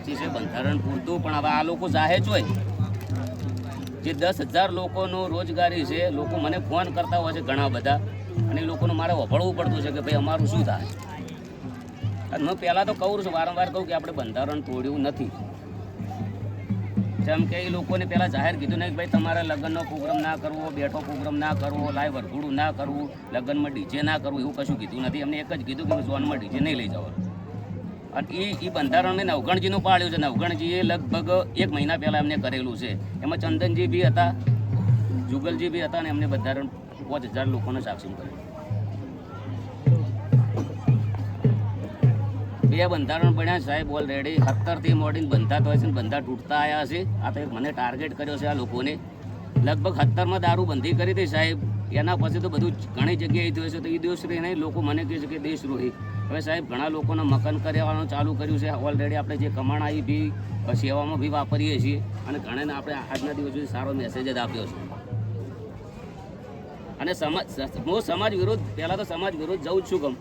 સાચી છે, બંધારણ પૂરતું, પણ હવે આ લોકો જાહેર જ હોય જે 10,000 લોકોનો રોજગારી છે. લોકો મને ફોન કરતા હોય છે ઘણા બધા, અને એ લોકોનું મારે વભળવું પડતું છે કે ભાઈ અમારું શું થાય. અને હું પહેલાં તો કહું છું, વારંવાર કહું કે આપણે બંધારણ તોડ્યું નથી. જેમ કે એ લોકોને પહેલાં જાહેર કીધું નહીં કે ભાઈ તમારે લગ્નનો પ્રોગ્રામ ના કરવો, બેઠો પ્રોગ્રામ ના કરવો, લાઈવ વરઘોડું ના કરવું, લગ્નમાં ડીજે ના કરવું, એવું કશું કીધું નથી. અમને એક જ કીધું કે ઝોનમાં ડીજે નહીં લઈ જવાનું. અને એ બંધારણને નવગણજીનું પાળ્યું છે. નવગણજીએ લગભગ 1 મહિના પહેલાં એમને કરેલું છે. એમાં ચંદનજી બી હતા, જુગલજી બી હતા, અને એમને બંધારણ 5,000 લોકોને સાક્ષી કર્યું. 2 બંધારણ બન્યા સાહેબ ઓલરેડી. 70થી મોડીને બંધાતા હોય છે, બંધા તૂટતા આવ્યા છે. આ તો મને ટાર્ગેટ કર્યો છે આ લોકોને. લગભગ 70માં દારૂબંધી કરી હતી સાહેબ. એના પછી તો બધું ઘણી જગ્યાએ થયું છે. તો એ દેશદ્રોહી નહીં, લોકો મને કહે છે કે દેશદ્રોહી. હવે સાહેબ ઘણા લોકોને મકાન કરવાનું ચાલુ કર્યું છે. ઓલરેડી આપણે જે કમાણા એ બી સેવામાં બી વાપરીએ છીએ, અને ઘણાને આપણે આજના દિવસ સુધી સારો મેસેજ જ આપ્યો છે. અને હું સમાજ વિરુદ્ધ, પહેલાં તો સમાજ વિરુદ્ધ જવું જ છું. ગમ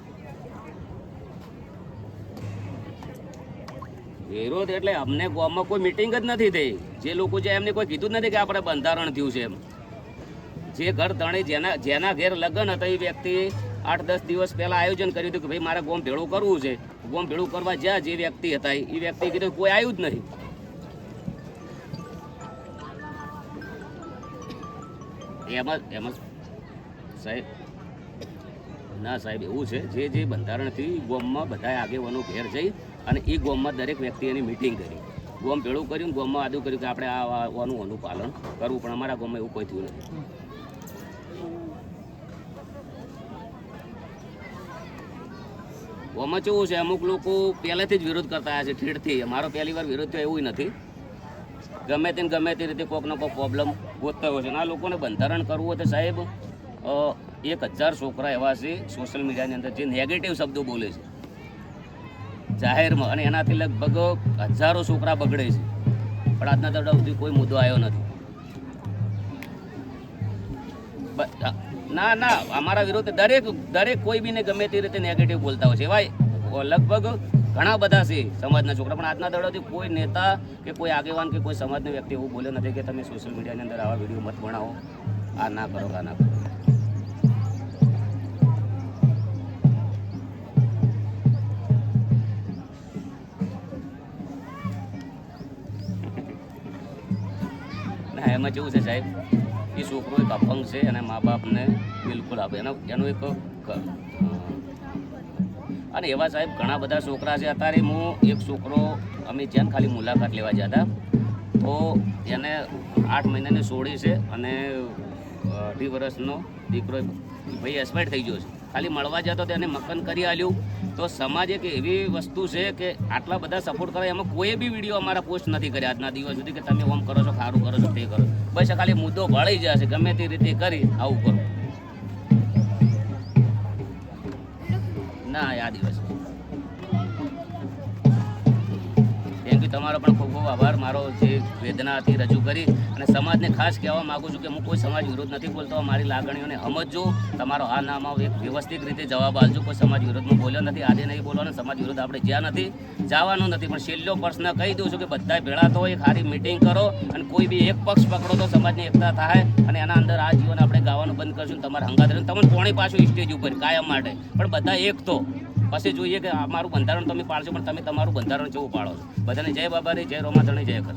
વિરોધ એટલે અમને ગામમાં કોઈ મિટિંગ જ નથી થઈ. જે લોકો છે એમને કોઈ કીધું જ નથી કે આપણે બંધારણ થયું છે એમ. જે ઘર ધણી જેના ઘેર લગ્ન હતા એ વ્યક્તિ 8-10 દિવસ પહેલાં આયોજન કર્યું હતું કે ભાઈ મારે ગોમ ભેળું કરવું છે. ગોમ ભેળું કરવા જ્યાં જે વ્યક્તિ હતા એ વ્યક્તિ કીધું કોઈ આવ્યું જ નથી. એમાં સાહેબ ના સાહેબ એવું છે, જે બંધારણથી ગોમમાં બધા આગેવાનો ઘેર જઈ અને એ ગોમમાં દરેક વ્યક્તિ એની મિટિંગ કરી, ગોમ ભેળું કર્યું, ગોમમાં આદું કર્યું કે આપણે આનું પાલન કરવું. પણ અમારા ગામમાં એવું કોઈ થયું નથી. ગામમાં કેવું છે, અમુક લોકો પહેલેથી જ વિરોધ કરતા આવ્યા છે ઠેરથી. અમારો પહેલી વાર વિરોધ થયો એવું નથી. ગમે તે રીતે કોઈકનો કોઈ પ્રોબ્લેમ ગોતતા હોય છે. આ લોકોને બંધારણ કરવું હોય તો સાહેબ 1,000 છોકરા એવા છે સોશિયલ મીડિયાની અંદર જે નેગેટિવ શબ્દો બોલે છે જાહેરમાં, અને એનાથી લગભગ હજારો છોકરા બગડે છે. પણ આજના દાડા સુધી કોઈ મુદ્દો આવ્યો નથી. ના અમારા વિરુદ્ધ દરેક કોઈ બીને ગમે તે રીતે નેગેટિવ બોલતા હોય છે. એવા લગભગ ઘણા બધા છે સમાજના છોકરા. પણ આજના દાડાથી કોઈ નેતા કે કોઈ આગેવાન કે કોઈ સમાજનો વ્યક્તિ એવું બોલ્યો નથી કે તમે સોશિયલ મીડિયાની અંદર આવા વિડીયો મત બનાવો, આ ના કરો, આ ના કરો. એમાં કેવું છે સાહેબ, એ છોકરો એક અપંગ છે અને મા બાપને બિલકુલ આપે એનું એક. અને એવા સાહેબ ઘણા બધા છોકરા છે. અત્યારે હું એક છોકરો અમે જ્યાં ખાલી મુલાકાત લેવા ગયા હતા, તો એને 8 મહિનાની સોળી છે અને 2 વર્ષનો દીકરો ભાઈ એક્સપાયર થઈ ગયો છે. ખાલી મળવા જતો તેને મકાન કરી આલ્યું. તો સમાજ એક એવી વસ્તુ છે કે આટલા બધા સપોર્ટ કરે, એમાં કોઈ બી વિડીયો અમારા પોસ્ટ નથી કર્યા આજના દિવસ સુધી કે તમે ઓમ કરો છો, સારું કરો છો, તે કરો. બસ ખાલી મુદ્દો ભળી જશે, ગમે તે રીતે કરી આવું કરો. ના આ દિવસ થેન્ક યુ. તમારો પણ ખૂબ ખૂબ આભાર. મારો જે વેદના હતી રજૂ કરી, અને સમાજને ખાસ કહેવા માગું છું કે હું કોઈ સમાજ વિરોધ નથી બોલતો. મારી લાગણીઓને સમજજો. તમારો આ નામ એક વ્યવસ્થિત રીતે જવાબ આપજો. કોઈ સમાજ વિરોધમાં બોલ્યો નથી, આજે નહીં બોલવાનો. સમાજ વિરોધ આપણે જ્યાં નથી જવાનું નથી. પણ છેલ્લો પ્રશ્ન કહી દઉં છું કે બધા ભેળા તો એક સારી મિટિંગ કરો, અને કોઈ બી એક પક્ષ પકડો તો સમાજની એકતા થાય, અને એના અંદર આ જીવન આપણે ગાવાનું બંધ કરશું. તમારે હંગાત તમને કોણી પાછું સ્ટેજ ઉપર કાયમ માટે, પણ બધા એક તો પછી જોઈએ કે અમારું બંધારણ તમે પાળશો, પણ તમે તમારું બંધારણ કેવું પાળો છો. બધાને જય બાબારી, જય રોમાધણી, જય ખર.